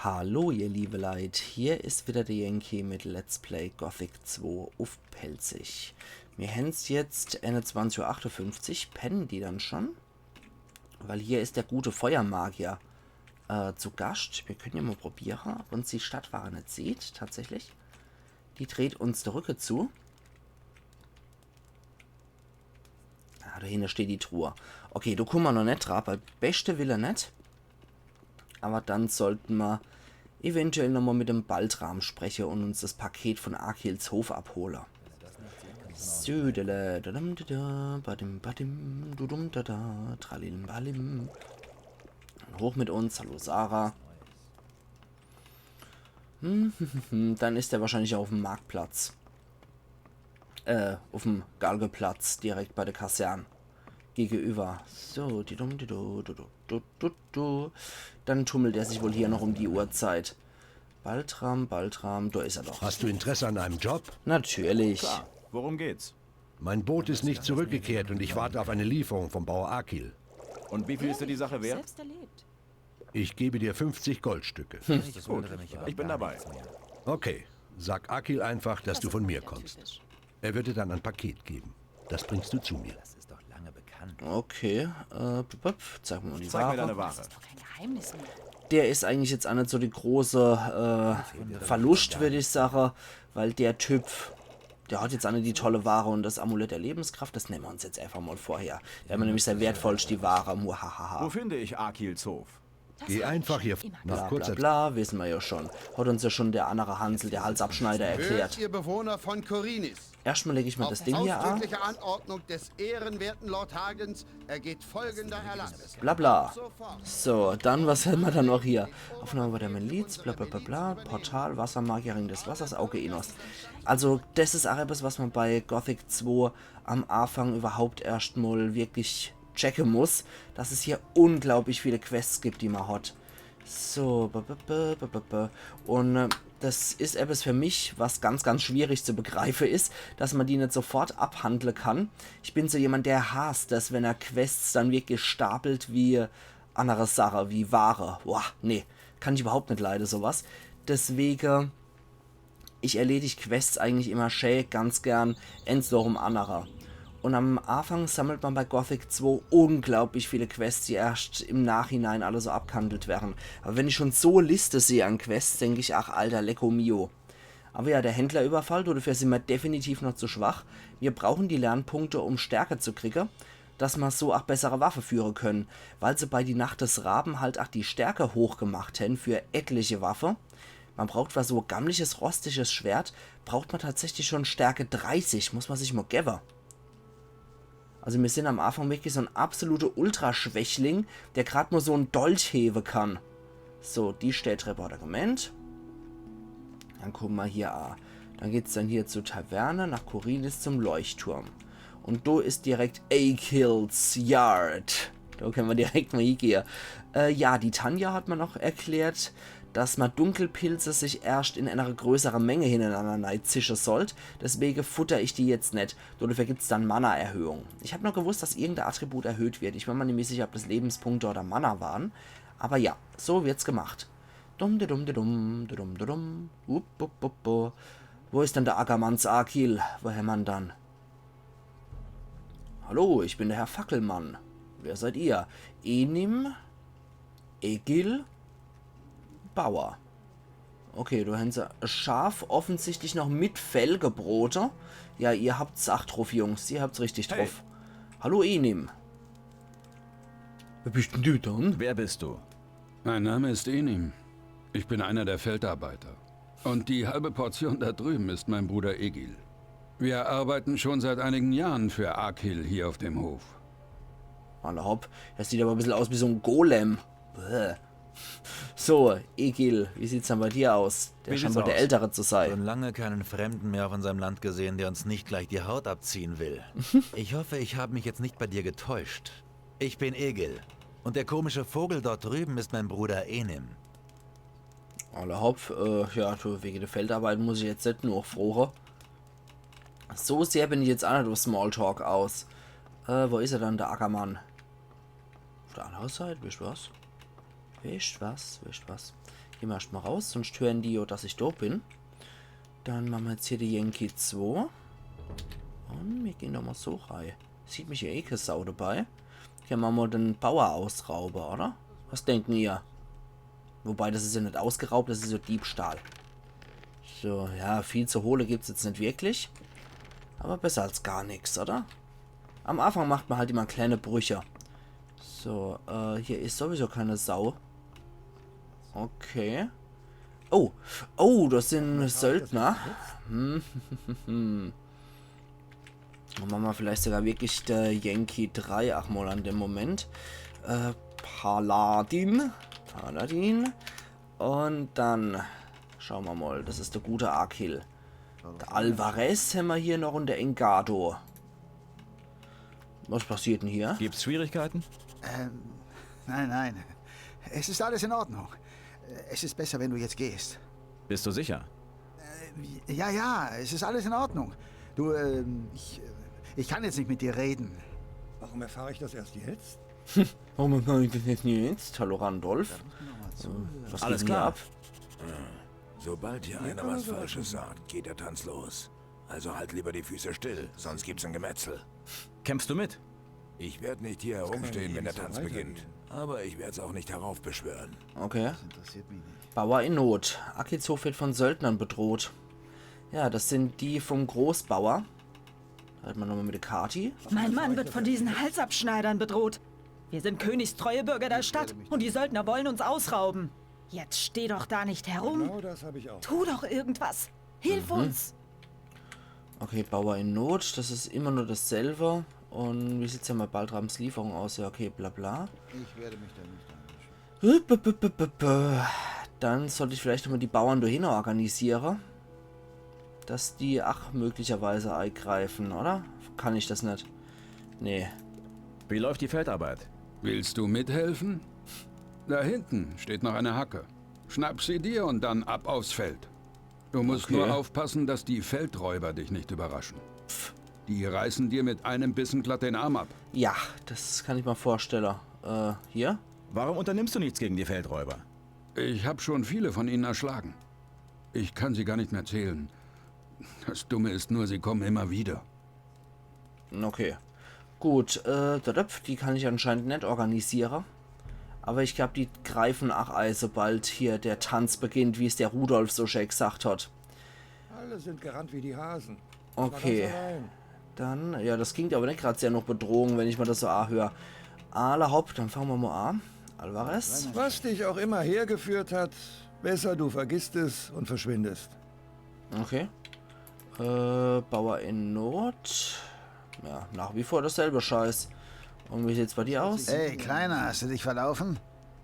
Hallo ihr liebe Leid, hier ist wieder der Yankee mit Let's Play Gothic 2 auf Pelzig. Wir haben es jetzt 21:58 Uhr, pennen die dann schon? Weil hier ist der gute Feuermagier zu Gast. Wir können ja mal probieren, ob uns die Stadtware nicht sieht, tatsächlich. Die dreht uns der Rücke zu. Ah, dahinter steht die Truhe. Okay, da kommen wir noch nicht drauf, weil beste will er nicht. Aber dann sollten wir eventuell nochmal mit dem Baltram sprechen und uns das Paket von Arkils Hof abholen. Südele, badim, badim, dudum, dada, tralim, balim. Hoch mit uns, hallo Sarah. Dann ist er wahrscheinlich auf dem Marktplatz. Auf dem Galgeplatz, direkt bei der Kaserne. Gegenüber. So, dann tummelt er sich wohl hier noch um die Uhrzeit. Baltram, da ist er doch. Hast du Interesse an einem Job? Natürlich. Klar. Worum geht's? Mein Boot ist nicht zurückgekehrt und ich warte auf eine Lieferung vom Bauer Arkil. Und wie viel ist dir die Sache wert? Selbst erlebt. Ich gebe dir 50 Goldstücke. Gut, ich bin dabei. Okay, sag Arkil einfach, dass du von mir kommst. Er wird dir dann ein Paket geben. Das bringst du zu mir. Das ist doch lange bekannt. Okay, zeig mir mal die Zeig mir deine Ware. Ware. Das ist doch kein Geheimnis mehr. Der ist eigentlich jetzt auch nicht so die große Verlust, würde ich sagen, weil der Typ, der hat jetzt auch nicht die tolle Ware und das Amulett der Lebenskraft, das nehmen wir uns jetzt einfach mal vorher. Der haben wir nämlich sehr wertvoll, die Ware, muhahaha. Wo finde ich Arkils Hof? Geh einfach hier Immer. nach Bla kurzer bla, wissen wir ja schon. Hat uns ja schon der andere Hansel, der Halsabschneider, erklärt. Hört ihr Bewohner von Korinis. Erstmal lege ich mir das Auf Ding hier an. ausdrückliche Anordnung des ehrenwerten Lord Hagens ergeht folgender Erlass. Bla bla. Sofort. So, dann, was haben wir dann noch hier? Aufnahme bei der Miliz, bla bla bla bla. Portal, Wassermagier, Ring des Wassers, Auge Enos. Also, das ist auch etwas, was man bei Gothic 2 am Anfang überhaupt erstmal wirklich checken muss, dass es hier unglaublich viele Quests gibt, die man hat. So, und das ist etwas für mich, was ganz, ganz schwierig zu begreifen ist, dass man die nicht sofort abhandeln kann. Ich bin so jemand, der hasst das, wenn er Quests dann wirklich stapelt wie andere Sachen, wie Ware. Boah, nee, kann ich überhaupt nicht leiden, sowas. Deswegen, ich erledige Quests eigentlich immer schön, ganz gern, enslorum anderer. Und am Anfang sammelt man bei Gothic 2 unglaublich viele Quests, die erst im Nachhinein alle so abgehandelt werden. Aber wenn ich schon so Liste sehe an Quests, denke ich, ach alter, lecco mio. Aber ja, der Händlerüberfall, dafür sind wir definitiv noch zu schwach. Wir brauchen die Lernpunkte, um Stärke zu kriegen, dass wir so auch bessere Waffe führen können. Weil sie bei die Nacht des Raben halt auch die Stärke hochgemacht haben für etliche Waffe. Man braucht für so gammliches, rostiges Schwert, braucht man tatsächlich schon Stärke 30, muss man sich mal geben. Also wir sind am Anfang wirklich so ein absoluter Ultraschwächling, der gerade nur so einen Dolch heben kann. So, die Stelltreppe hat er gemeint. Dann gucken wir hier an. Dann geht es dann hier zur Taverne, nach Korinis zum Leuchtturm. Und da ist direkt Arkils Yard. Da können wir direkt mal hingehen. Ja, die Tanja hat mir noch erklärt, dass man Dunkelpilze sich erst in einer größeren Menge hintereinander zischen sollte. Deswegen futter ich die jetzt nicht. Dafür gibt es dann Mana-Erhöhung. Ich habe noch gewusst, dass irgendein Attribut erhöht wird. Ich war mir nicht sicher, ob das Lebenspunkte oder Mana waren. Aber ja, so wird's gemacht. Dum, de dum, de dum, de dum, de dum. Wo ist denn der Ackermanns Arkil? Woher man dann? Hallo, ich bin der Herr Fackelmann. Wer seid ihr? Enim? Egil? Bauer. Okay, du hast ein Schaf offensichtlich noch mit Fell gebrote. Ja, ihr habt's acht drauf, Jungs. Ihr habt's richtig drauf. Hallo, Enim. Wer bist denn du dann? Wer bist du? Mein Name ist Enim. Ich bin einer der Feldarbeiter. Und die halbe Portion da drüben ist mein Bruder Egil. Wir arbeiten schon seit einigen Jahren für Arkil hier auf dem Hof. Alle hopp. Das sieht aber ein bisschen aus wie so ein Golem. Bäh. So, Egil, wie sieht's dann bei dir aus? Der Wie scheint sieht's wohl der aus? Ältere zu sein. Schon lange keinen Fremden mehr auf unserem Land gesehen, der uns nicht gleich die Haut abziehen will. Ich hoffe, ich habe mich jetzt nicht bei dir getäuscht. Ich bin Egil. Und der komische Vogel dort drüben ist mein Bruder Enim. Alle hopp. Ja, du, wegen der Feldarbeit muss ich jetzt nicht nur frohe. So sehr bin ich jetzt auch nicht auf Smalltalk aus. Wo ist er dann, der Ackermann? Auf der anderen Seite, wisst was? Wisst was? Gehen wir erstmal raus, sonst hören die, dass ich da bin. Dann machen wir jetzt hier die Yankee 2. Und wir gehen doch mal so rein. Sieht mich ja eh keine Sau dabei. Hier machen wir den Bauer-Ausrauber, oder? Was denken ihr? Wobei, das ist ja nicht ausgeraubt, das ist so Diebstahl. So, ja, viel zu holen gibt es jetzt nicht wirklich. Aber besser als gar nichts, oder? Am Anfang macht man halt immer kleine Brüche. So, hier ist sowieso keine Sau. Okay. Oh, oh, das sind Söldner. Dann machen wir vielleicht sogar wirklich der Yankee 3. Ach mal an dem Moment. Paladin. Und dann schauen wir mal. Das ist der gute Akil. Der Alvarez haben wir hier noch und der Engado. Was passiert denn hier? Gibt's Schwierigkeiten? Nein. Es ist alles in Ordnung. Es ist besser, wenn du jetzt gehst. Bist du sicher? Ja, es ist alles in Ordnung. Du, ich kann jetzt nicht mit dir reden. Warum erfahre ich das erst jetzt? Warum kann ich das jetzt nicht jetzt? Hallo Randolph. Was Alles geht denn hier klar. ab? Sobald hier einer was Falsches sagt, geht der Tanz los. Also halt lieber die Füße still, sonst gibt's ein Gemetzel. Kämpfst du mit? Ich werde nicht hier herumstehen, wenn der Tanz beginnt. Aber ich werde es auch nicht heraufbeschwören. Okay. Interessiert mich nicht. Bauer in Not. Akils Hof wird von Söldnern bedroht. Ja, das sind die vom Großbauer. Halten wir nochmal mit der Kati. Mein Mann wird von diesen Halsabschneidern bedroht. Wir sind königstreue Bürger der Stadt und die Söldner wollen uns ausrauben. Jetzt steh doch da nicht herum. Genau das habe ich auch. Tu doch irgendwas. Hilf uns. Okay, Bauer in Not. Das ist immer nur dasselbe. Und wie sieht es ja mal Baldrams Lieferung aus? Ja, okay, bla bla. Ich werde mich da nicht einmischen. Dann sollte ich vielleicht nochmal die Bauern dahin organisieren. Dass die, möglicherweise eingreifen, oder? Kann ich das nicht? Nee. Wie läuft die Feldarbeit? Willst du mithelfen? Da hinten steht noch eine Hacke. Schnapp sie dir und dann ab aufs Feld. Du musst Okay. nur aufpassen, dass die Feldräuber dich nicht überraschen. Die reißen dir mit einem Bissen glatt den Arm ab. Ja, das kann ich mir vorstellen. Hier? Warum unternimmst du nichts gegen die Feldräuber? Ich habe schon viele von ihnen erschlagen. Ich kann sie gar nicht mehr zählen. Das Dumme ist nur, sie kommen immer wieder. Okay. Gut, die kann ich anscheinend nicht organisieren. Aber ich glaube, die greifen sobald hier der Tanz beginnt, wie es der Rudolf so schön gesagt hat. Alle sind gerannt wie die Hasen. Okay. Ganz allein. Dann, ja, das klingt aber nicht gerade sehr noch Bedrohung, wenn ich mal das so höre. Haupt, dann fangen wir mal an. Alvarez. Was dich auch immer hergeführt hat, besser du vergisst es und verschwindest. Okay. Bauer in Not. Ja, nach wie vor dasselbe Scheiß. Und wie sieht's bei dir aus? Hey, Kleiner, hast du dich verlaufen?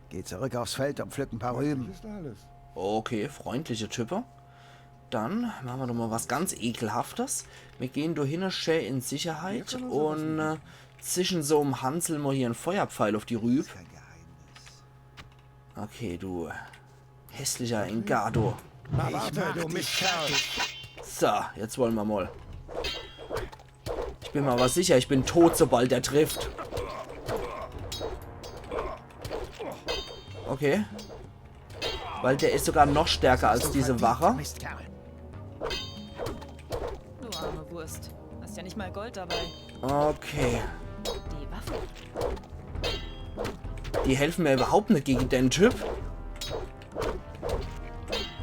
Geh zurück aufs Feld und pflück ein paar Rüben. Das ist alles. Okay, freundliche Type. Dann machen wir doch mal was ganz Ekelhaftes. Wir gehen durch schön in Sicherheit und zwischen so einem Hansel mal hier ein Feuerpfeil auf die Rüb. Kein Geheimnis. Okay, du hässlicher Engado. Na warte, du Mistkerl. So, jetzt wollen wir mal. Ich bin mir aber sicher, ich bin tot, sobald er trifft. Okay. Weil der ist sogar noch stärker als diese Wache. Mistkerl. Du arme Wurst. Hast ja nicht mal Gold dabei. Okay. Die Waffe. Die helfen mir überhaupt nicht gegen den Typ.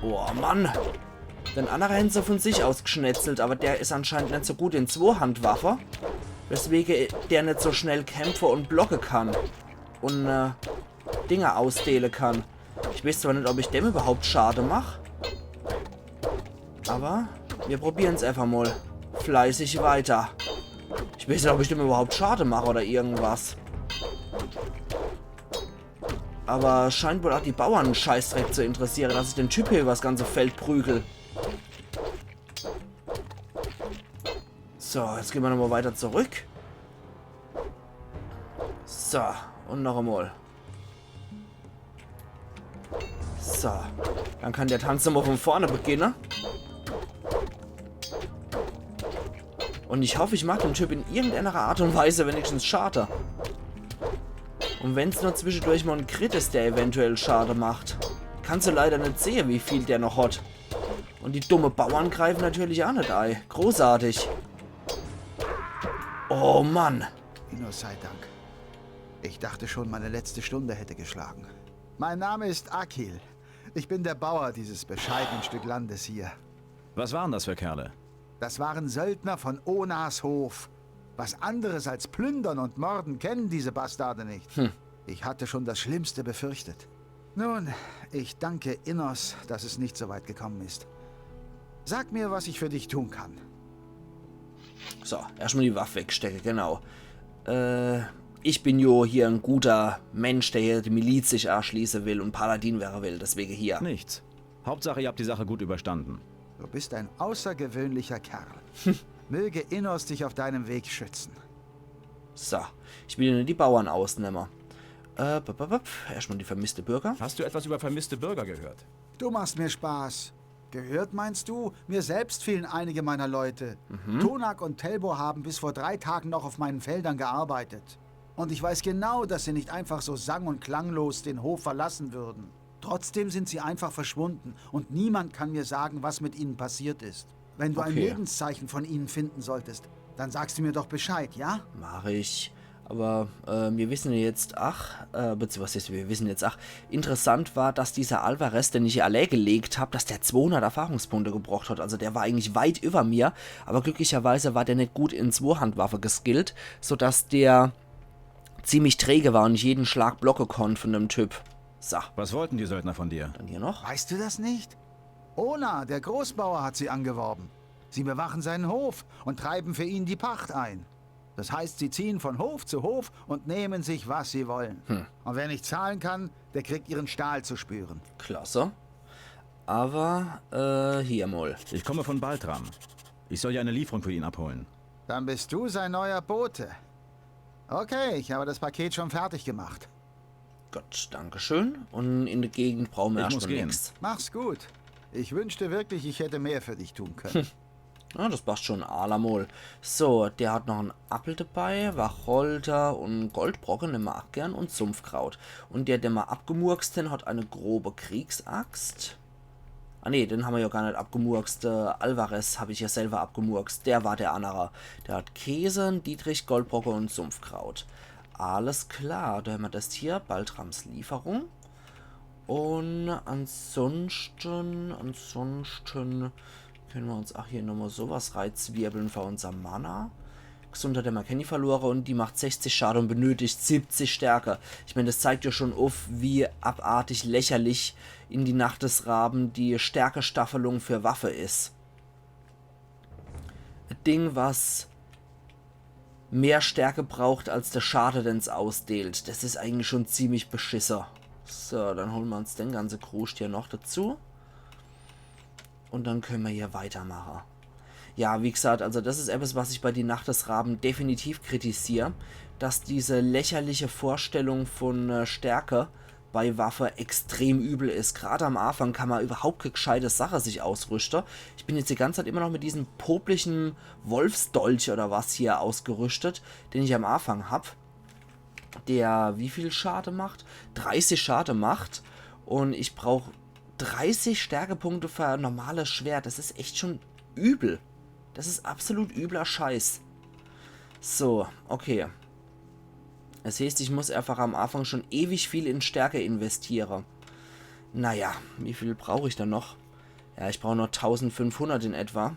Oh Mann. Den anderen hätten sie von sich aus geschnetzelt, aber der ist anscheinend nicht so gut in Zweihandwaffe. Weswegen der nicht so schnell kämpfen und blocken kann. Und Dinge ausdehlen kann. Ich weiß zwar nicht, ob ich dem überhaupt Schade mache. Aber wir probieren es einfach mal. Fleißig weiter. Ich weiß nicht, ob ich dem überhaupt Schade mache oder irgendwas. Aber scheint wohl auch die Bauern einen Scheißdreck zu interessieren, dass ich den Typ hier über das ganze Feld prügel. So, jetzt gehen wir nochmal weiter zurück. So, und noch einmal. So, dann kann der Tanz nochmal von vorne beginnen. Und ich hoffe, ich mache den Typ in irgendeiner Art und Weise wenigstens Schade. Und wenn es nur zwischendurch mal ein Crit ist, der eventuell Schade macht. kannst du leider nicht sehen, wie viel der noch hat. Und die dumme Bauern greifen natürlich auch nicht ein. Großartig. Oh Mann. Innos sei Dank. Ich dachte schon, meine letzte Stunde hätte geschlagen. Mein Name ist Akil. Ich bin der Bauer dieses bescheidenen Stück Landes hier. Was waren das für Kerle? Das waren Söldner von Onas Hof. Was anderes als Plündern und Morden kennen diese Bastarde nicht. Ich hatte schon das Schlimmste befürchtet. Nun, ich danke Innos, dass es nicht so weit gekommen ist. Sag mir, was ich für dich tun kann. So, erstmal die Waffe wegstecken, genau. Ich bin jo hier ein guter Mensch, der hier die Miliz sich erschließen will und Paladin werden will, deswegen hier. Nichts. Hauptsache, ihr habt die Sache gut überstanden. Du bist ein außergewöhnlicher Kerl. Möge Innos dich auf deinem Weg schützen. So, ich will die Bauern ausnehmen. Erstmal die vermisste Bürger. Hast du etwas über vermisste Bürger gehört? Du machst mir Spaß. Gehört, meinst du? Mir selbst fehlen einige meiner Leute. Tonak und Telbo haben bis vor 3 Tagen noch auf meinen Feldern gearbeitet. Und ich weiß genau, dass sie nicht einfach so sang- und klanglos den Hof verlassen würden. Trotzdem sind sie einfach verschwunden und niemand kann mir sagen, was mit ihnen passiert ist. Wenn du ein Lebenszeichen von ihnen finden solltest, dann sagst du mir doch Bescheid, ja? Mach ich. Aber wir wissen jetzt, interessant war, dass dieser Alvarez, den ich hier alle gelegt habe, dass der 200 Erfahrungspunkte gebraucht hat. Also der war eigentlich weit über mir, aber glücklicherweise war der nicht gut in Zweihandwaffe geskillt, sodass der ziemlich träge war und ich jeden Schlag blocken konnte von dem Typ. So. Was wollten die Söldner von dir? Dann hier noch. Weißt du das nicht? Ona, der Großbauer, hat sie angeworben. Sie bewachen seinen Hof und treiben für ihn die Pacht ein. Das heißt, sie ziehen von Hof zu Hof und nehmen sich, was sie wollen. Und wer nicht zahlen kann, der kriegt ihren Stahl zu spüren. Klasse. Aber, hier mal. Ich komme von Baltram. Ich soll ja eine Lieferung für ihn abholen. Dann bist du sein neuer Bote. Okay, ich habe das Paket schon fertig gemacht. Gut, dankeschön. Und in der Gegend brauchen wir erstmal nichts. Mach's gut. Ich wünschte wirklich, ich hätte mehr für dich tun können. Ja, das passt schon, Alamol. So, der hat noch einen Apfel dabei, Wacholder und Goldbrocken, nehmen wir auch gern, und Sumpfkraut. Und der wir abgemurkst hat, hat eine grobe Kriegsaxt. Ah ne, den haben wir ja gar nicht abgemurkst. Alvarez habe ich ja selber abgemurkst. Der war der andere. Der hat Käse, Dietrich, Goldbrocken und Sumpfkraut. Alles klar, da haben wir das hier, Baltrams Lieferung. Und ansonsten können wir uns auch hier nochmal sowas reizwirbeln für unser Mana. Gesundheit der Kenny verloren und die macht 60 Schaden und benötigt 70 Stärke. Ich meine, das zeigt ja schon auf, wie abartig lächerlich in die Nacht des Raben die Stärkestaffelung für Waffe ist. Ein Ding, was mehr Stärke braucht, als der Schade denn es ausdehlt. Das ist eigentlich schon ziemlich beschisser. So, dann holen wir uns den ganzen Krust hier noch dazu. Und dann können wir hier weitermachen. Ja, wie gesagt, also das ist etwas, was ich bei die Nacht des Raben definitiv kritisiere. Dass diese lächerliche Vorstellung von Stärke bei Waffe extrem übel ist. Gerade am Anfang kann man überhaupt keine gescheite Sache sich ausrüsten. Ich bin jetzt die ganze Zeit immer noch mit diesem poplichen Wolfsdolch oder was hier ausgerüstet, den ich am Anfang habe. Der wie viel Schade macht? 30 Schade macht. Und ich brauche 30 Stärkepunkte für ein normales Schwert. Das ist echt schon übel. Das ist absolut übler Scheiß. So, okay. Das heißt, ich muss einfach am Anfang schon ewig viel in Stärke investieren. Naja, wie viel brauche ich dann noch? Ja, ich brauche noch 1500 in etwa.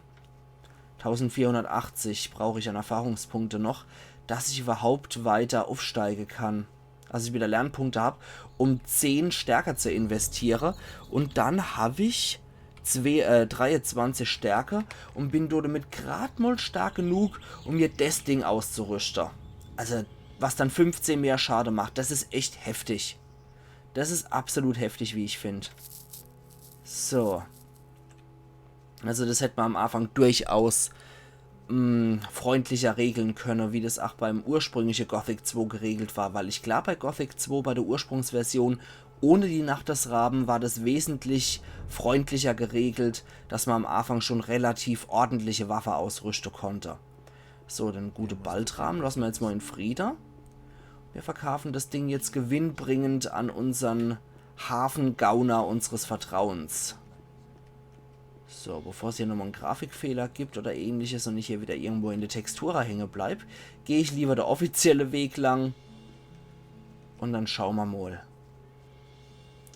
1480 brauche ich an Erfahrungspunkte noch, dass ich überhaupt weiter aufsteigen kann. Also ich wieder Lernpunkte habe, um 10 Stärke zu investieren. Und dann habe ich 23 Stärke und bin damit gerade mal stark genug, um mir das Ding auszurüsten. Also, was dann 15 mehr Schade macht, das ist echt heftig. Das ist absolut heftig, wie ich finde. So. Also das hätte man am Anfang durchaus freundlicher regeln können, wie das auch beim ursprünglichen Gothic 2 geregelt war, weil ich glaube, bei Gothic 2, bei der Ursprungsversion, ohne die Nacht des Raben, war das wesentlich freundlicher geregelt, dass man am Anfang schon relativ ordentliche Waffe ausrüsten konnte. So, den gute Baltram lassen wir jetzt mal in Frieden. Wir verkaufen das Ding jetzt gewinnbringend an unseren Hafengauner unseres Vertrauens. So, bevor es hier nochmal einen Grafikfehler gibt oder ähnliches und ich hier wieder irgendwo in der Textura hängen bleibe, gehe ich lieber der offizielle Weg lang. Und dann schauen wir mal.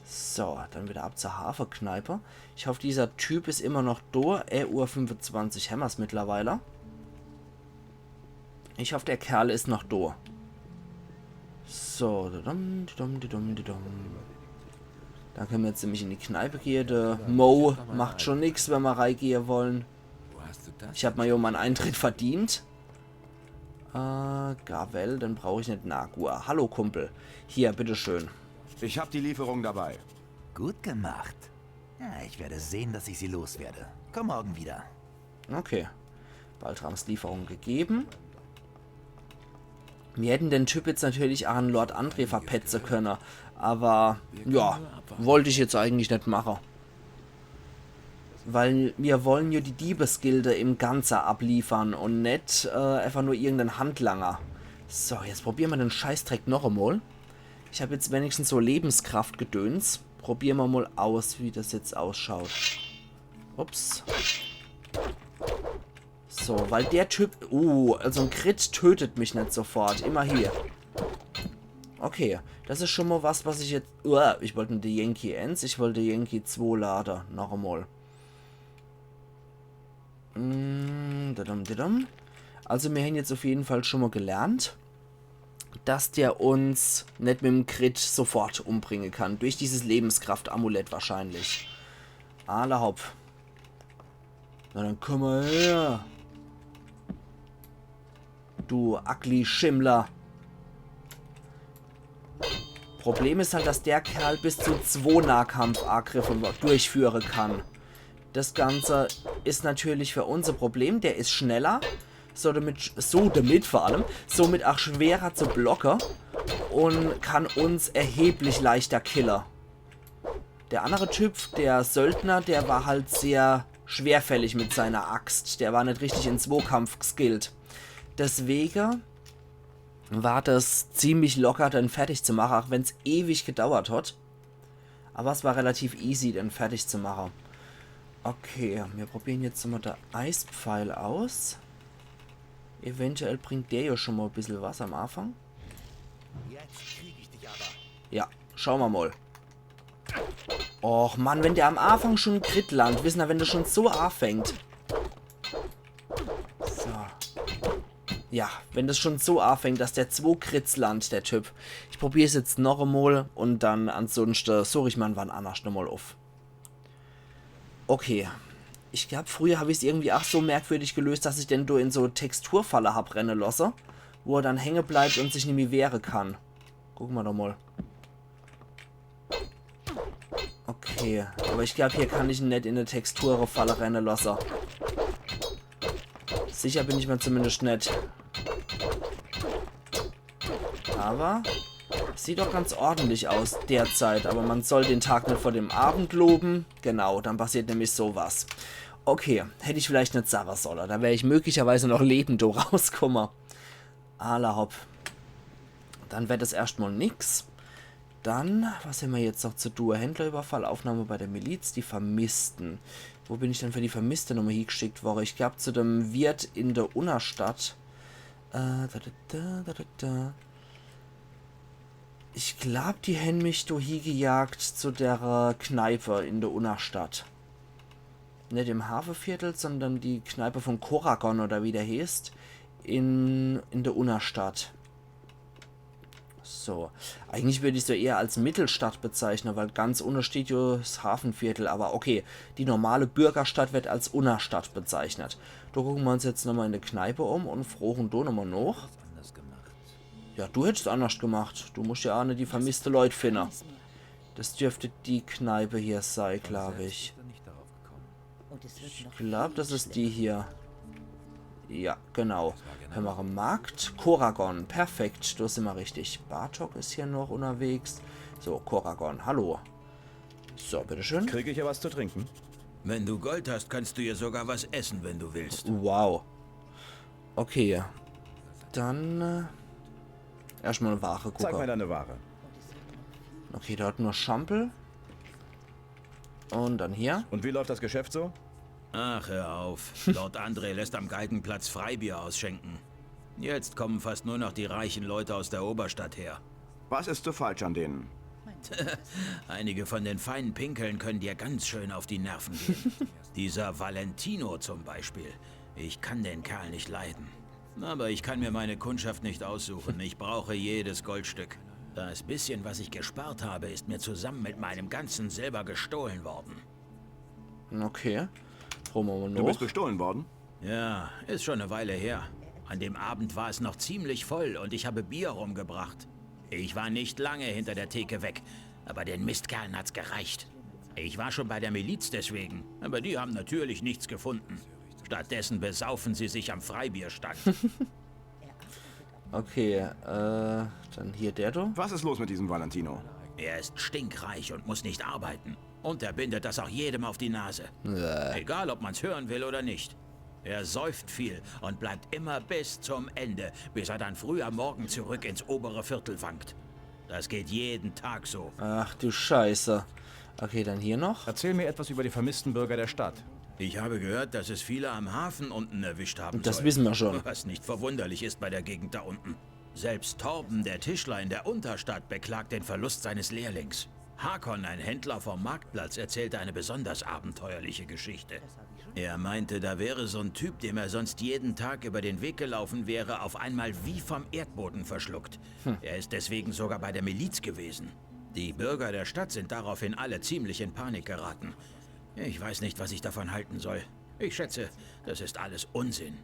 So, dann wieder ab zur Hafenkneipe. Ich hoffe, dieser Typ ist immer noch da. Uhr 25 Hammers mittlerweile. Ich hoffe, der Kerl ist noch da. So, dann können wir jetzt nämlich in die Kneipe gehen. Der Mo macht schon nichts, wenn wir reingehen wollen. Ich habe mal hier meinen Eintritt verdient. Gavel, dann brauche ich nicht Nagua. Hallo, Kumpel. Hier, bitteschön. Ich habe die Lieferung dabei. Gut gemacht. Ja, ich werde sehen, dass ich sie loswerde. Komm morgen wieder. Okay. Baltrams Lieferung gegeben. Wir hätten den Typ jetzt natürlich auch an Lord André verpetzen können. Aber, ja, wollte ich jetzt eigentlich nicht machen. Weil wir wollen ja die Diebesgilde im Ganzen abliefern und nicht einfach nur irgendeinen Handlanger. So, jetzt probieren wir den Scheißdreck noch einmal. Ich habe jetzt wenigstens so Lebenskraftgedöns. Probieren wir mal aus, wie das jetzt ausschaut. Ups. So, weil der Typ... also ein Crit tötet mich nicht sofort. Immer hier. Okay, das ist schon mal was ich jetzt... ich wollte die Yankee 1, ich wollte Yankee 2 laden. Noch einmal. Also wir haben jetzt auf jeden Fall schon mal gelernt, dass der uns nicht mit dem Crit sofort umbringen kann. Durch dieses Lebenskraft-Amulett wahrscheinlich. Allerhaupt. Na dann komm mal her. Du ugly Schimmler. Problem ist halt, dass der Kerl bis zu 2 Nahkampfangriffe durchführen kann. Das Ganze ist natürlich für uns ein Problem. Der ist schneller. Somit vor allem. Somit auch schwerer zu blocken. Und kann uns erheblich leichter killen. Der andere Typ, der Söldner, der war halt sehr schwerfällig mit seiner Axt. Der war nicht richtig in Zweikampf geskillt. Deswegen war das ziemlich locker, den fertig zu machen, auch wenn es ewig gedauert hat. Aber es war relativ easy, den fertig zu machen. Okay, wir probieren jetzt mal den Eispfeil aus. Eventuell bringt der ja schon mal ein bisschen was am Anfang. Ja, schauen wir mal. Och Mann, wenn der am Anfang schon Crit landet, wissen wir, wenn der schon so anfängt. So. Ja, wenn das schon so anfängt, dass der 2 Crits landet, der Typ. Ich probiere es jetzt noch einmal und dann ansonsten suche ich mal wann anders nochmal auf. Okay. Ich glaube, früher habe ich es irgendwie auch so merkwürdig gelöst, dass ich den da in so Texturfalle habe rennen lassen, wo er dann hängen bleibt und sich nicht mehr wehren kann. Gucken wir doch mal. Okay, aber ich glaube, hier kann ich ihn nicht in eine Texturfalle rennen lassen. Sicher bin ich mir zumindest nicht. Aber sieht doch ganz ordentlich aus derzeit. Aber man soll den Tag nicht vor dem Abend loben. Genau, dann passiert nämlich sowas. Okay, hätte ich vielleicht nicht sagen sollen. Da wäre ich möglicherweise noch lebend rauskommen. Allerhopp. Dann wäre das erstmal nix. Dann, was haben wir jetzt noch zu tun? Händlerüberfall, Aufnahme bei der Miliz, die Vermissten. Wo bin ich denn für die Vermisste nochmal hingeschickt worden? Ich glaube zu dem Wirt in der Unnerstadt. Ich glaube, die haben mich da hingejagt zu der Kneipe in der Unnerstadt. Nicht im Hafenviertel, sondern die Kneipe von Koragon oder wie der heißt. In der Unnerstadt. So, eigentlich würde ich es so eher als Mittelstadt bezeichnen, weil ganz unten steht ja das Hafenviertel, aber okay, die normale Bürgerstadt wird als Unnerstadt bezeichnet. Da gucken wir uns jetzt nochmal in der Kneipe um und fragen da nochmal nach. Ja, du hättest es anders gemacht. Du musst ja auch nicht die vermisste Leute finden. Das dürfte die Kneipe hier sein, glaube ich. Ich glaube, das ist die hier. Ja, genau. Wir machen Markt. Koragon. Perfekt. Da sind wir richtig. Bartok ist hier noch unterwegs. So, Koragon. Hallo. So, bitteschön. Kriege ich ja was zu trinken? Wenn du Gold hast, kannst du hier sogar was essen, wenn du willst. Wow. Okay. Dann erstmal eine Ware gucken. Zeig mir deine Ware. Okay, da hat nur Schampel. Und dann hier. Und wie läuft das Geschäft so? Ach, hör auf. Lord André lässt am Galgenplatz Freibier ausschenken. Jetzt kommen fast nur noch die reichen Leute aus der Oberstadt her. Was ist so falsch an denen? Einige von den feinen Pinkeln können dir ganz schön auf die Nerven gehen. Dieser Valentino zum Beispiel. Ich kann den Kerl nicht leiden. Aber ich kann mir meine Kundschaft nicht aussuchen. Ich brauche jedes Goldstück. Das bisschen, was ich gespart habe, ist mir zusammen mit meinem ganzen Silber gestohlen worden. Okay. Promo noch. Du bist bestohlen worden? Ja, ist schon eine Weile her. An dem Abend war es noch ziemlich voll und ich habe Bier rumgebracht. Ich war nicht lange hinter der Theke weg, aber den Mistkerlen hat's gereicht. Ich war schon bei der Miliz deswegen, aber die haben natürlich nichts gefunden. Stattdessen besaufen sie sich am Freibierstand. Okay, dann hier der du. Was ist los mit diesem Valentino? Er ist stinkreich und muss nicht arbeiten. Und er bindet das auch jedem auf die Nase. Egal, ob man's hören will oder nicht. Er säuft viel und bleibt immer bis zum Ende, bis er dann früh am Morgen zurück ins obere Viertel wankt. Das geht jeden Tag so. Ach du Scheiße. Okay, dann hier noch. Erzähl mir etwas über die vermissten Bürger der Stadt. Ich habe gehört, dass es viele am Hafen unten erwischt haben Das soll. wissen wir schon. Was nicht verwunderlich ist bei der Gegend da unten. Selbst Torben, der Tischler in der Unterstadt, beklagt den Verlust seines Lehrlings. Hakon, ein Händler vom Marktplatz, erzählte eine besonders abenteuerliche Geschichte. Er meinte, da wäre so ein Typ, dem er sonst jeden Tag über den Weg gelaufen wäre, auf einmal wie vom Erdboden verschluckt. Er ist deswegen sogar bei der Miliz gewesen. Die Bürger der Stadt sind daraufhin alle ziemlich in Panik geraten. Ich weiß nicht, was ich davon halten soll. Ich schätze, das ist alles Unsinn.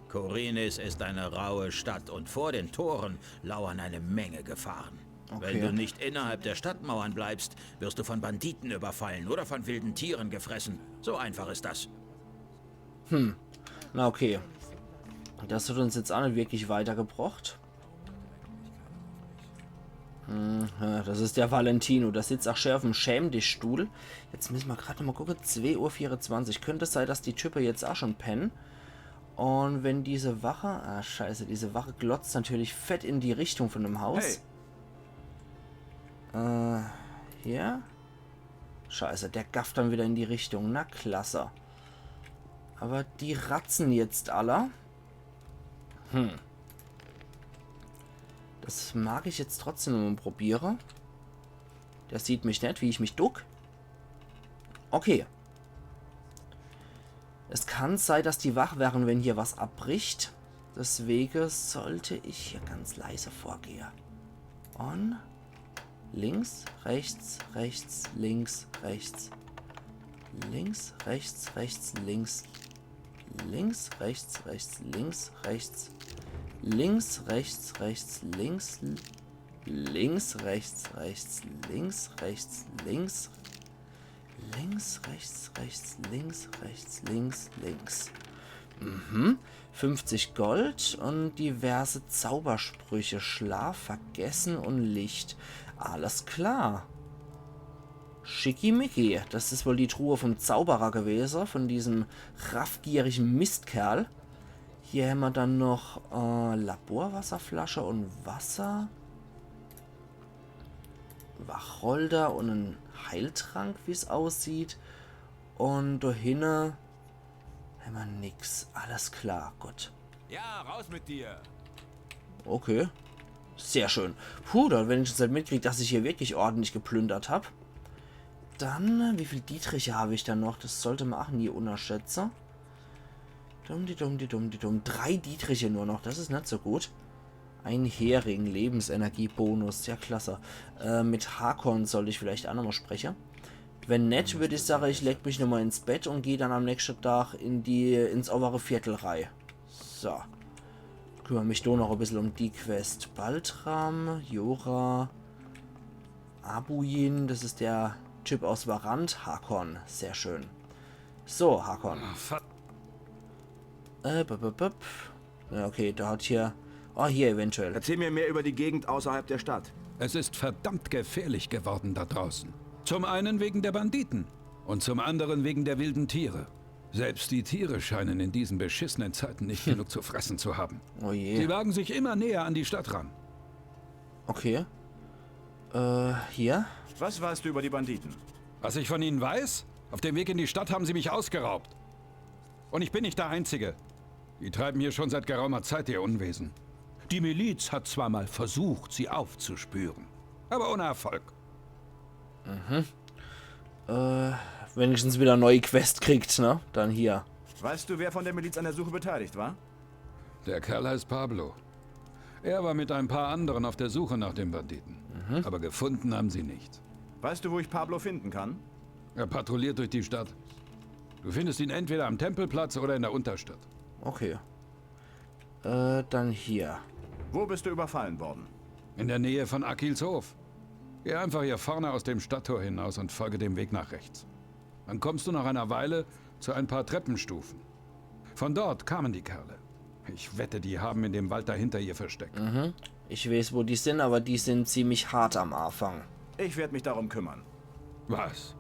Khorinis ist eine raue Stadt und vor den Toren lauern eine Menge Gefahren. Okay. Wenn du nicht innerhalb der Stadtmauern bleibst, wirst du von Banditen überfallen oder von wilden Tieren gefressen. So einfach ist das. Na okay. Das hat uns jetzt auch nicht wirklich weitergebracht. Ja, das ist der Valentino. Der sitzt auch schön auf dem Schäm-Dich-Stuhl. Jetzt müssen wir gerade noch mal gucken. 2:24 Uhr. Könnte es sein, dass die Typen jetzt auch schon pennen. Und wenn diese Wache... Ah, scheiße. Diese Wache glotzt natürlich fett in die Richtung von dem Haus. Hey. Hier. Scheiße, der gafft dann wieder in die Richtung. Na, klasse. Aber die ratzen jetzt alle. Das mag ich jetzt trotzdem, wenn man probiere. Der sieht mich nicht, wie ich mich duck. Okay. Es kann sein, dass die wach wären, wenn hier was abbricht. Deswegen sollte ich hier ganz leise vorgehen. Und links, rechts, rechts, links, rechts. Links, rechts, rechts, links. Links, rechts, rechts, links, rechts. Links, rechts, rechts, links. Links, rechts, rechts, links, rechts, links. Links, rechts, rechts, links, rechts, links, links. 50 Gold und diverse Zaubersprüche. Schlaf, Vergessen und Licht. Alles klar. Schickimicki. Das ist wohl die Truhe vom Zauberer gewesen, von diesem raffgierigen Mistkerl. Hier haben wir dann noch Laborwasserflasche und Wasser. Wacholder und ein Heiltrank, wie es aussieht. Und da hinten haben wir nix. Alles klar, gut. Ja, raus mit dir. Okay. Sehr schön. Puh, dann wenn ich jetzt halt mitkriege, dass ich hier wirklich ordentlich geplündert habe. Dann, wie viel Dietriche habe ich dann noch? Das sollte man auch nie unterschätzen. Dumm. 3 Dietriche nur noch. Das ist nicht so gut. Ein Hering, Lebensenergiebonus. Ja, klasse. Mit Hakon sollte ich vielleicht auch nochmal sprechen. Wenn nicht, würde ich sagen, ich leg mich nochmal ins Bett und gehe dann am nächsten Tag ins obere Viertel rein. So. Kümmere mich da noch ein bisschen um die Quest. Baltram, Jora, Abuin, das ist der Typ aus Varant. Hakon, sehr schön. So, Hakon. Ja, okay, da hat hier... Oh, hier eventuell. Erzähl mir mehr über die Gegend außerhalb der Stadt. Es ist verdammt gefährlich geworden da draußen. Zum einen wegen der Banditen und zum anderen wegen der wilden Tiere. Selbst die Tiere scheinen in diesen beschissenen Zeiten nicht genug zu fressen zu haben. Oh je. Sie wagen sich immer näher an die Stadt ran. Okay. Hier? Was weißt du über die Banditen? Was ich von ihnen weiß? Auf dem Weg in die Stadt haben sie mich ausgeraubt. Und ich bin nicht der Einzige. Die treiben hier schon seit geraumer Zeit ihr Unwesen. Die Miliz hat zwar mal versucht, sie aufzuspüren, aber ohne Erfolg. Wenigstens wieder eine neue Quest kriegt, ne? Dann hier. Weißt du, wer von der Miliz an der Suche beteiligt war? Der Kerl heißt Pablo. Er war mit ein paar anderen auf der Suche nach den Banditen. Aber gefunden haben sie nicht. Weißt du, wo ich Pablo finden kann? Er patrouilliert durch die Stadt. Du findest ihn entweder am Tempelplatz oder in der Unterstadt. Okay. Dann hier. Wo bist du überfallen worden? In der Nähe von Akils Hof. Geh einfach hier vorne aus dem Stadttor hinaus und folge dem Weg nach rechts. Dann kommst du nach einer Weile zu ein paar Treppenstufen. Von dort kamen die Kerle. Ich wette, die haben in dem Wald dahinter ihr Versteck. Ich weiß, wo die sind, aber die sind ziemlich hart am Anfang. Ich werde mich darum kümmern. Was?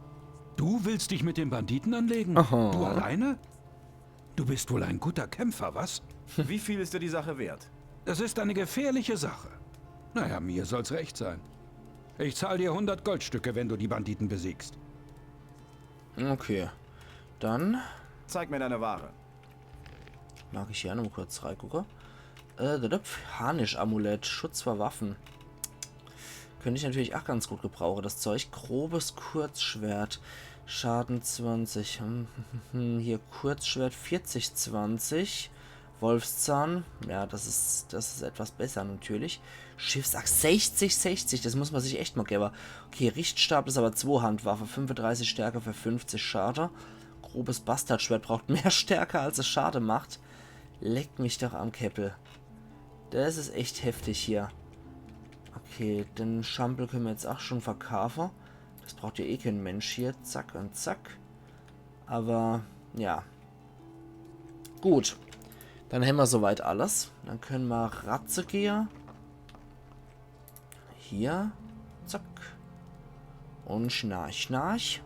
Du willst dich mit den Banditen anlegen? Aha. Du alleine? Du bist wohl ein guter Kämpfer, was? Wie viel ist dir die Sache wert? Das ist eine gefährliche Sache. Naja, mir soll's recht sein. Ich zahle dir 100 Goldstücke, wenn du die Banditen besiegst. Okay. Dann Zeig mir deine Ware. mag ich hier noch mal kurz reingucken. Harnisch-Amulett, Schutz vor Waffen. Könnte ich natürlich auch ganz gut gebrauchen, das Zeug. Grobes Kurzschwert, Schaden 20. Hier Kurzschwert 40-20. Wolfszahn, ja, das ist etwas besser natürlich. Schiffsachs 60-60, das muss man sich echt mal geben. Okay, Richtstab ist aber Zweihandwaffe, 35 Stärke für 50 Schade. Grobes Bastardschwert braucht mehr Stärke, als es Schade macht. Leckt mich doch am Käppel. Das ist echt heftig hier. Okay, den Schampel können wir jetzt auch schon verkaufen. Das braucht ja eh kein Mensch hier. Zack und zack. Aber, ja. Gut. Dann haben wir soweit alles. Dann können wir Ratze gehen. Hier. Zack. Und Schnarch, Schnarch.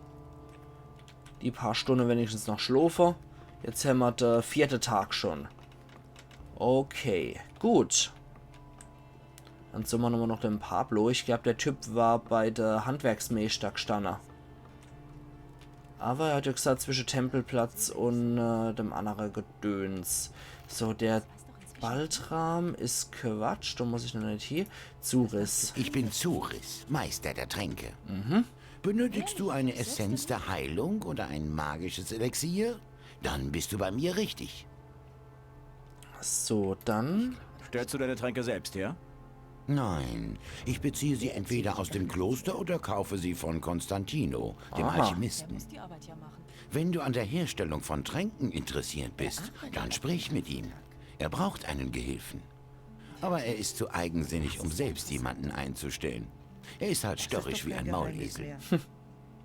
Die paar Stunden wenigstens noch schlafen. Jetzt haben wir den 4. Tag schon. Okay, gut. Dann sind wir noch den Pablo. Ich glaube, der Typ war bei der Handwerksmeister gestanden. Aber er hat ja gesagt, zwischen Tempelplatz und dem anderen Gedöns. So, der Baltram ist Quatsch. Da muss ich noch nicht hier. Zuris. Ich bin Zuris, Meister der Tränke. Benötigst du eine Essenz der Heilung oder ein magisches Elixier? Dann bist du bei mir richtig. So, dann... Stellst du deine Tränke selbst her? Nein, ich beziehe sie entweder aus dem Kloster oder kaufe sie von Konstantino, dem Alchemisten. Wenn du an der Herstellung von Tränken interessiert bist, dann sprich mit ihm. Er braucht einen Gehilfen. Aber er ist zu eigensinnig, um selbst jemanden einzustellen. Er ist halt störrisch wie ein Maulesel.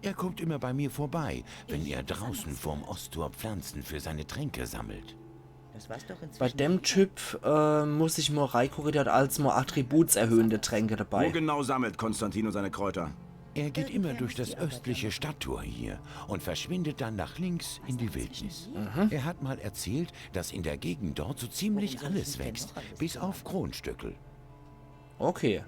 Er kommt immer bei mir vorbei, wenn er draußen vorm Osttor Pflanzen für seine Tränke sammelt. Bei dem Typ muss ich mal reingucken, der hat als mal attributserhöhende Tränke dabei. Wo genau sammelt Konstantino seine Kräuter? Er geht immer durch das östliche Stadttor hier und verschwindet dann nach links in die Wildnis. Er hat mal erzählt, dass in der Gegend dort so ziemlich alles wächst, bis auf Kronstöckel. Okay.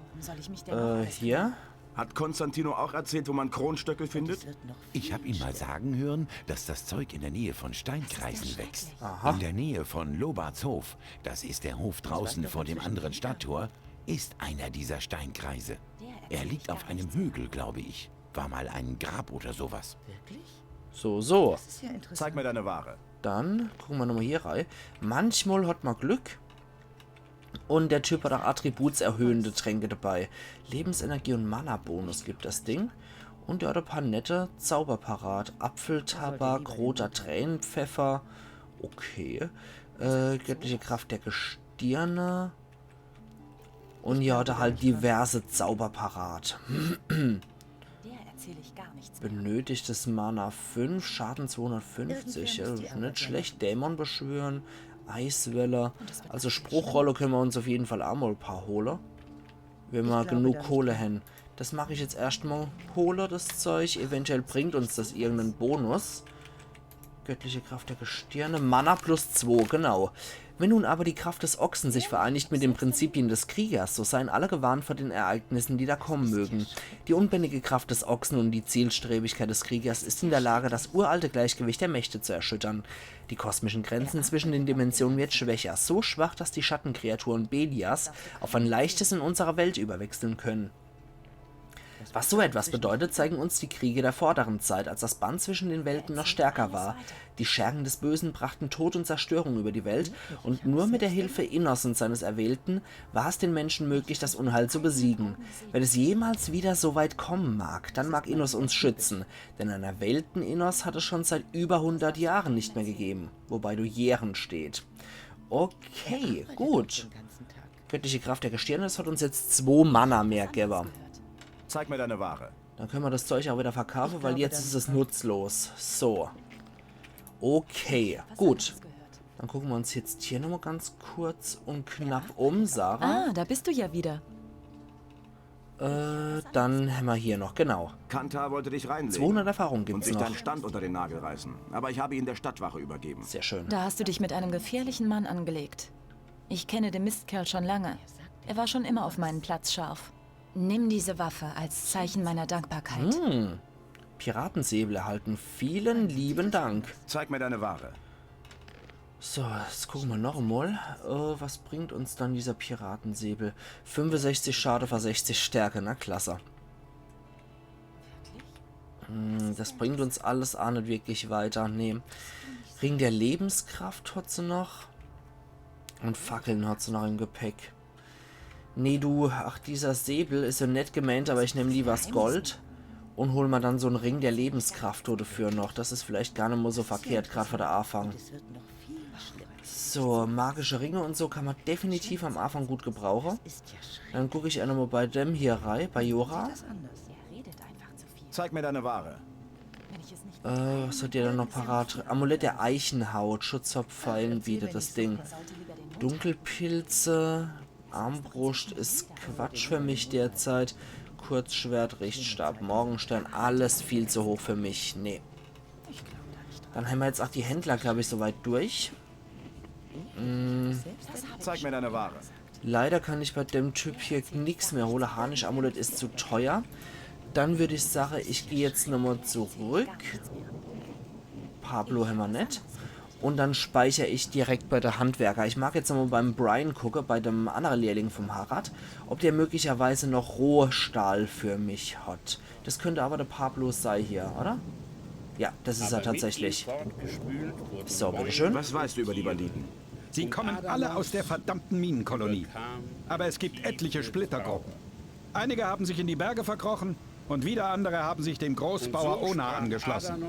Hier? Hat Konstantino auch erzählt, wo man Kronstöckel findet? Ich habe ihn mal sagen hören, dass das Zeug in der Nähe von Steinkreisen wächst. Aha. In der Nähe von Lobarts Hof, das ist der Hof draußen vor dem anderen Stadttor, ist einer dieser Steinkreise. Er liegt auf einem Hügel, glaube ich. War mal ein Grab oder sowas. So, so. Zeig mir deine Ware. Dann gucken wir nochmal hier rein. Manchmal hat man Glück. Und der Typ hat auch attributserhöhende Tränke dabei. Lebensenergie und Mana-Bonus gibt das Ding. Und er hat ein paar nette Zauber parat. Apfeltabak, roter Tränenpfeffer. Okay. Göttliche Kraft der Gestirne. Und hier hat er halt diverse Zauber parat. Benötigtes Mana 5, Schaden 250. Nicht schlecht. Dämon beschwören. Eiswelle. Also Spruchrolle können wir uns auf jeden Fall auch mal ein paar holen. Wenn wir genug Kohle haben. Das mache ich jetzt erstmal. Hole das Zeug. Eventuell bringt uns das irgendeinen Bonus. Göttliche Kraft der Gestirne. Mana plus 2, genau. Wenn nun aber die Kraft des Ochsen sich vereinigt mit den Prinzipien des Kriegers, so seien alle gewarnt vor den Ereignissen, die da kommen mögen. Die unbändige Kraft des Ochsen und die Zielstrebigkeit des Kriegers ist in der Lage, das uralte Gleichgewicht der Mächte zu erschüttern. Die kosmischen Grenzen zwischen den Dimensionen wird schwächer, so schwach, dass die Schattenkreaturen Belias auf ein leichtes in unserer Welt überwechseln können. Was so etwas bedeutet, zeigen uns die Kriege der vorderen Zeit, als das Band zwischen den Welten noch stärker war. Die Schergen des Bösen brachten Tod und Zerstörung über die Welt, und nur mit der Hilfe Innos und seines Erwählten war es den Menschen möglich, das Unheil zu besiegen. Wenn es jemals wieder so weit kommen mag, dann mag Innos uns schützen, denn einen erwählten Innos hat es schon seit über 100 Jahren nicht mehr gegeben, wobei du Jähren steht. Okay, gut. Göttliche Kraft der Gestirne, das hat uns jetzt 2 Mana mehr gegeben. Zeig mir deine Ware. Dann können wir das Zeug auch wieder verkaufen, weil jetzt ist es nutzlos. So. Okay, gut. Dann gucken wir uns jetzt hier nochmal ganz kurz und knapp um, Sarah. Ah, da bist du ja wieder. Dann haben wir hier noch, genau. Kantar wollte dich reinlegen. 200 Erfahrung und gibt's sich noch. deinen Stand unter den Nagel reißen. Aber ich habe ihn der Stadtwache übergeben. Sehr schön. Da hast du dich mit einem gefährlichen Mann angelegt. Ich kenne den Mistkerl schon lange. Er war schon immer auf meinen Platz scharf. Nimm diese Waffe als Zeichen meiner Dankbarkeit. Piratensäbel erhalten. Vielen lieben Dank. Zeig mir deine Ware. So, jetzt gucken wir noch einmal. Was bringt uns dann dieser Piratensäbel? 65 Schade für 60 Stärke, na klasse. Das bringt uns alles auch nicht wirklich weiter. Nee. Ring der Lebenskraft hat sie noch. Und Fackeln hat sie noch im Gepäck. Nee, du, ach, dieser Säbel ist so nett gemeint, aber ich nehme lieber das Gold und hol mal dann so einen Ring der Lebenskraft dafür noch. Das ist vielleicht gar nicht mal so verkehrt, gerade für den Anfang. So, magische Ringe und so kann man definitiv am Anfang gut gebrauchen. Dann gucke ich einmal bei dem hier rein, bei Jora. Zeig mir deine Ware. Was hat ihr dann noch parat? Amulett der Eichenhaut, Schutz vor Pfeilen bietet das Ding. Dunkelpilze... Armbrust ist Quatsch für mich derzeit. Kurzschwert, Richtstab, Morgenstern, alles viel zu hoch für mich. Nee. Dann haben wir jetzt auch die Händler, glaube ich, soweit durch. Zeig mir deine Ware. Leider kann ich bei dem Typ hier nichts mehr holen. Harnisch-Amulett ist zu teuer. Dann würde ich sagen, ich gehe jetzt nochmal zurück. Pablo haben wir nicht. Und dann speichere ich direkt bei der Handwerker. Ich mag jetzt nochmal beim Brian gucken, bei dem anderen Lehrling vom Harald, ob der möglicherweise noch Rohstahl für mich hat. Das könnte aber der Pablo sein hier, oder? Ja, das ist er tatsächlich. So, bitteschön. Was weißt du über die Banditen? Sie kommen alle aus der verdammten Minenkolonie. Aber es gibt etliche Splittergruppen. Einige haben sich in die Berge verkrochen und wieder andere haben sich dem Großbauer Ona angeschlossen.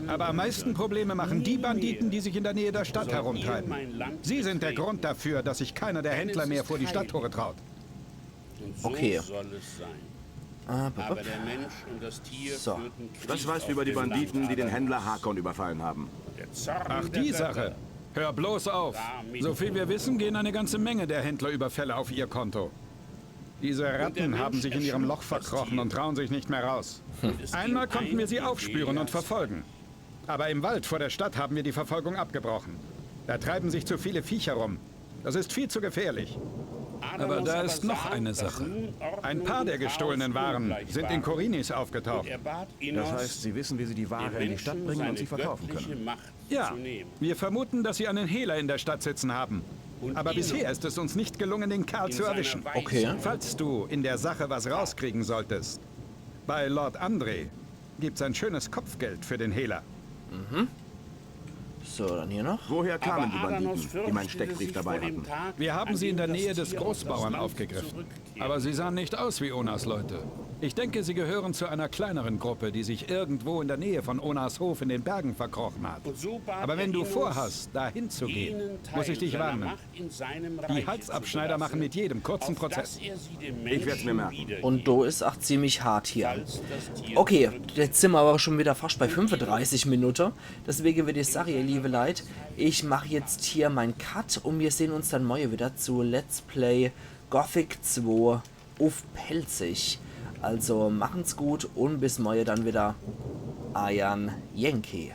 Aber am meisten Probleme machen die Banditen, die sich in der Nähe der Stadt herumtreiben. Sie sind der Grund dafür, dass sich keiner der Händler mehr vor die Stadttore traut. Okay. So. Was weißt du über die Banditen, die den Händler Hakon überfallen haben? Ach, die Sache. Hör bloß auf. So viel wir wissen, gehen eine ganze Menge der Händlerüberfälle auf ihr Konto. Diese Ratten haben sich in ihrem Loch verkrochen und trauen sich nicht mehr raus. Einmal konnten wir sie aufspüren und verfolgen. Aber im Wald vor der Stadt haben wir die Verfolgung abgebrochen. Da treiben sich zu viele Viecher rum. Das ist viel zu gefährlich. Aber da ist noch eine Sache. Ein paar der gestohlenen Waren sind in Korinis aufgetaucht. Das heißt, sie wissen, wie sie die Ware in die Stadt bringen und sie verkaufen können. Ja, wir vermuten, dass sie einen Hehler in der Stadt sitzen haben. Aber bisher ist es uns nicht gelungen, den Kerl zu erwischen. Okay. Falls du in der Sache was rauskriegen solltest, bei Lord André gibt's ein schönes Kopfgeld für den Hehler. So, dann hier noch. Woher kamen die Banditen, die meinen Steckbrief dabei hatten? Wir haben sie in der Nähe des Großbauern aufgegriffen. Aber sie sahen nicht aus wie Onas Leute. Ich denke, sie gehören zu einer kleineren Gruppe, die sich irgendwo in der Nähe von Onas Hof in den Bergen verkrochen hat. Aber wenn du vorhast, da hinzugehen, muss ich dich warnen. Die Halsabschneider machen mit jedem kurzen Prozess. Ich werde es mir merken. Und Do ist auch ziemlich hart hier. Okay, jetzt sind wir aber schon wieder fast bei 35 Minuten. Deswegen würde ich sagen, ihr liebe Leute, ich mache jetzt hier meinen Cut und wir sehen uns dann morgen wieder zu Let's Play Gothic 2 auf Pelzig. Also machen's gut und bis morgen dann wieder. Ayan Yankee.